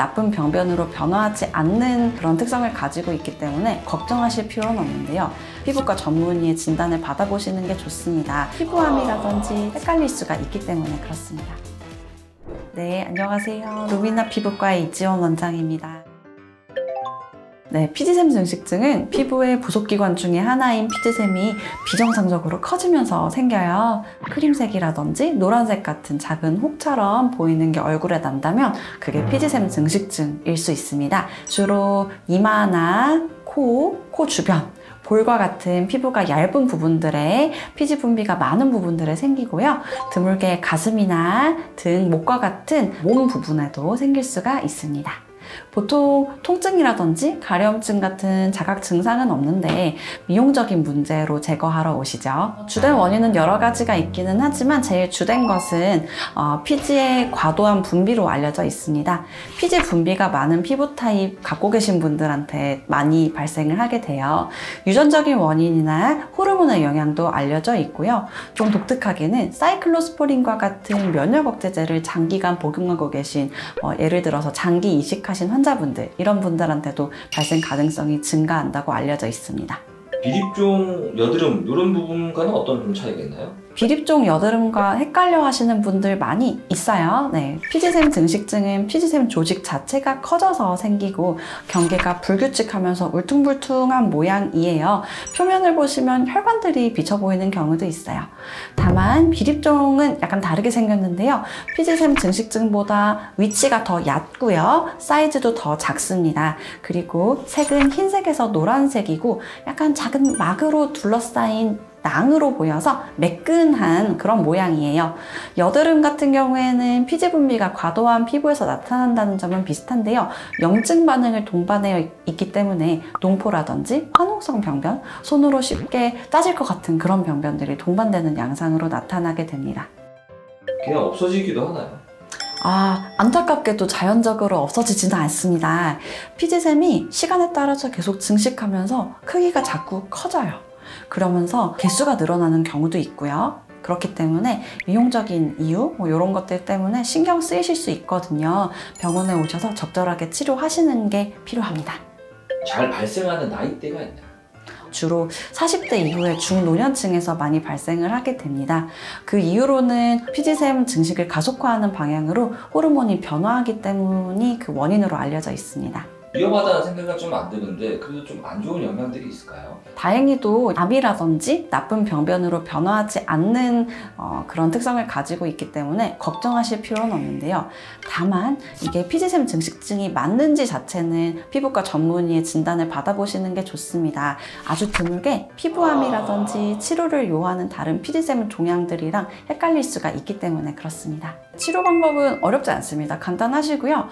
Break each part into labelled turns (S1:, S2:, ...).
S1: 나쁜 병변으로 변화하지 않는 그런 특성을 가지고 있기 때문에 걱정하실 필요는 없는데요. 피부과 전문의의 진단을 받아보시는 게 좋습니다. 피부암이라든지 헷갈릴 수가 있기 때문에 그렇습니다. 네, 안녕하세요. 루미나 피부과의 이지원 원장입니다. 네, 피지샘 증식증은 피부의 부속기관 중에 하나인 피지샘이 비정상적으로 커지면서 생겨요. 크림색이라든지 노란색 같은 작은 혹처럼 보이는 게 얼굴에 난다면 그게 피지샘 증식증일 수 있습니다. 주로 이마나 코 주변, 볼과 같은 피부가 얇은 부분들에 피지 분비가 많은 부분들에 생기고요. 드물게 가슴이나 등, 목과 같은 몸 부분에도 생길 수가 있습니다. 보통 통증이라든지 가려움증 같은 자각 증상은 없는데 미용적인 문제로 제거하러 오시죠. 주된 원인은 여러 가지가 있기는 하지만 제일 주된 것은 피지의 과도한 분비로 알려져 있습니다. 피지 분비가 많은 피부 타입 갖고 계신 분들한테 많이 발생을 하게 돼요. 유전적인 원인이나 호르몬의 영향도 알려져 있고요. 좀 독특하게는 사이클로스포린과 같은 면역 억제제를 장기간 복용하고 계신 예를 들어서 장기 이식하신 환자분들, 이런 분들한테도 발생 가능성이 증가한다고 알려져 있습니다.
S2: 비립종, 여드름 이런 부분과는 어떤 차이가 있나요?
S1: 비립종, 여드름과 헷갈려 하시는 분들 많이 있어요. 네, 피지샘 증식증은 피지샘 조직 자체가 커져서 생기고 경계가 불규칙하면서 울퉁불퉁한 모양이에요. 표면을 보시면 혈관들이 비쳐 보이는 경우도 있어요. 다만 비립종은 약간 다르게 생겼는데요. 피지샘 증식증보다 위치가 더 얕고요. 사이즈도 더 작습니다. 그리고 색은 흰색에서 노란색이고 약간 작은 막으로 둘러싸인 낭으로 보여서 매끈한 그런 모양이에요. 여드름 같은 경우에는 피지 분비가 과도한 피부에서 나타난다는 점은 비슷한데요. 염증 반응을 동반해 있기 때문에 농포라든지 화농성 병변, 손으로 쉽게 따질 것 같은 그런 병변들이 동반되는 양상으로 나타나게 됩니다.
S2: 그냥 없어지기도 하나요?
S1: 안타깝게도 자연적으로 없어지지는 않습니다. 피지샘이 시간에 따라서 계속 증식하면서 크기가 자꾸 커져요. 그러면서 개수가 늘어나는 경우도 있고요. 그렇기 때문에 미용적인 이유 이런 것들 때문에 신경 쓰이실 수 있거든요. 병원에 오셔서 적절하게 치료하시는 게 필요합니다.
S2: 잘 발생하는 나이대가 있나요?
S1: 주로 40대 이후에 중노년층에서 많이 발생을 하게 됩니다. 그 이유로는 피지샘 증식을 가속화하는 방향으로 호르몬이 변화하기 때문이 그 원인으로 알려져 있습니다.
S2: 위험하다는 생각은 좀 안 드는데 그래도 좀 안 좋은 영향들이 있을까요?
S1: 다행히도 암이라든지 나쁜 병변으로 변화하지 않는 그런 특성을 가지고 있기 때문에 걱정하실 필요는 없는데요. 다만 이게 피지샘 증식증이 맞는지 자체는 피부과 전문의의 진단을 받아보시는 게 좋습니다. 아주 드물게 피부암이라든지 치료를 요하는 다른 피지샘 종양들이랑 헷갈릴 수가 있기 때문에 그렇습니다. 치료 방법은 어렵지 않습니다. 간단하시고요.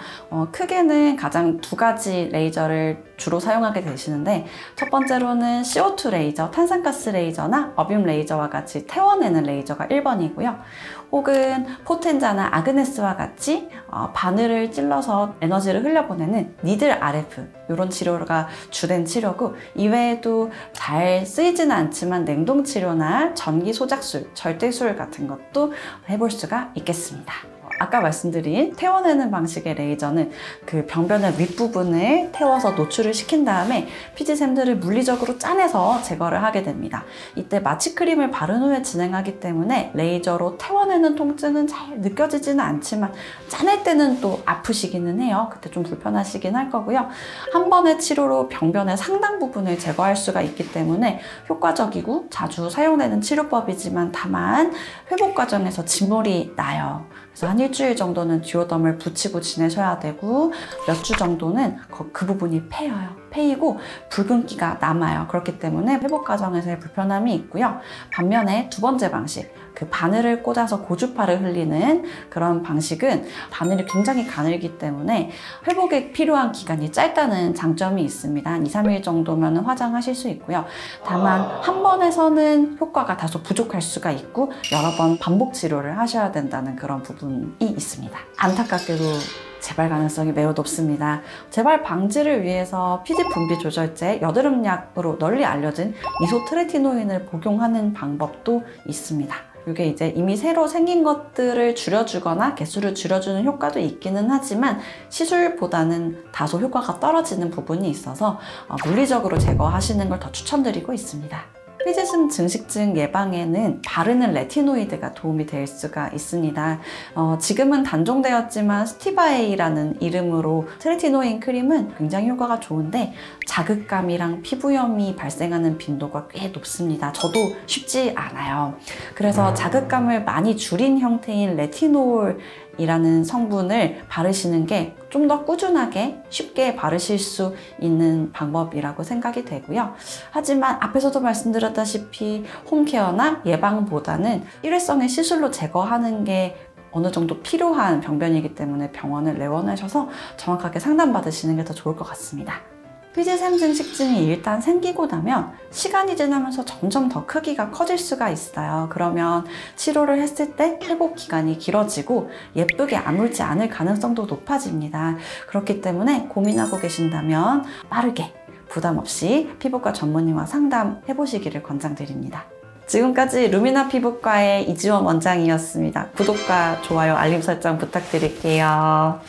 S1: 크게는 가장 두 가지 레이저를 주로 사용하게 되시는데 첫 번째로는 CO2 레이저, 탄산가스 레이저나 어뷸 레이저와 같이 태워내는 레이저가 1번이고요. 혹은 포텐자나 아그네스와 같이 바늘을 찔러서 에너지를 흘려보내는 니들 RF, 이런 치료가 주된 치료고 이외에도 잘 쓰이지는 않지만 냉동치료나 전기 소작술, 절대술 같은 것도 해볼 수가 있겠습니다. 아까 말씀드린 태워내는 방식의 레이저는 그 병변의 윗부분을 태워서 노출을 시킨 다음에 피지샘들을 물리적으로 짜내서 제거를 하게 됩니다. 이때 마취크림을 바른 후에 진행하기 때문에 레이저로 태워내는 통증은 잘 느껴지지는 않지만 짜낼 때는 또 아프시기는 해요. 그때 좀 불편하시긴 할 거고요. 한 번의 치료로 병변의 상당 부분을 제거할 수가 있기 때문에 효과적이고 자주 사용되는 치료법이지만 다만 회복 과정에서 진물이 나요. 그래서 한 일주일 정도는 디오덤을 붙이고 지내셔야 되고 몇 주 정도는 그 부분이 패이고 붉은기가 남아요. 그렇기 때문에 회복 과정에서의 불편함이 있고요. 반면에 두 번째 방식, 그 바늘을 꽂아서 고주파를 흘리는 그런 방식은 바늘이 굉장히 가늘기 때문에 회복에 필요한 기간이 짧다는 장점이 있습니다. 한 2, 3일 정도면 화장하실 수 있고요. 다만 한 번에서는 효과가 다소 부족할 수가 있고 여러 번 반복 치료를 하셔야 된다는 그런 부분이 있습니다. 안타깝게도 재발 가능성이 매우 높습니다. 재발 방지를 위해서 피지 분비 조절제, 여드름약으로 널리 알려진 이소트레티노인을 복용하는 방법도 있습니다. 이게 이제 이미 새로 생긴 것들을 줄여주거나 개수를 줄여주는 효과도 있기는 하지만 시술보다는 다소 효과가 떨어지는 부분이 있어서 물리적으로 제거하시는 걸 더 추천드리고 있습니다. 피지슴 증식증 예방에는 바르는 레티노이드가 도움이 될 수가 있습니다. 지금은 단종되었지만 스티바에이라는 이름으로 트레티노인 크림은 굉장히 효과가 좋은데 자극감이랑 피부염이 발생하는 빈도가 꽤 높습니다. 저도 쉽지 않아요. 그래서 자극감을 많이 줄인 형태인 레티놀이라는 성분을 바르시는 게 좀 더 꾸준하게 쉽게 바르실 수 있는 방법이라고 생각이 되고요. 하지만 앞에서도 말씀드렸다시피 홈케어나 예방보다는 일회성의 시술로 제거하는 게 어느 정도 필요한 병변이기 때문에 병원을 내원하셔서 정확하게 상담받으시는 게 더 좋을 것 같습니다. 피지샘 증식증이 일단 생기고 나면 시간이 지나면서 점점 더 크기가 커질 수가 있어요. 그러면 치료를 했을 때 회복 기간이 길어지고 예쁘게 아물지 않을 가능성도 높아집니다. 그렇기 때문에 고민하고 계신다면 빠르게 부담 없이 피부과 전문의와 상담해 보시기를 권장드립니다. 지금까지 루미나 피부과의 이지원 원장이었습니다. 구독과 좋아요, 알림 설정 부탁드릴게요.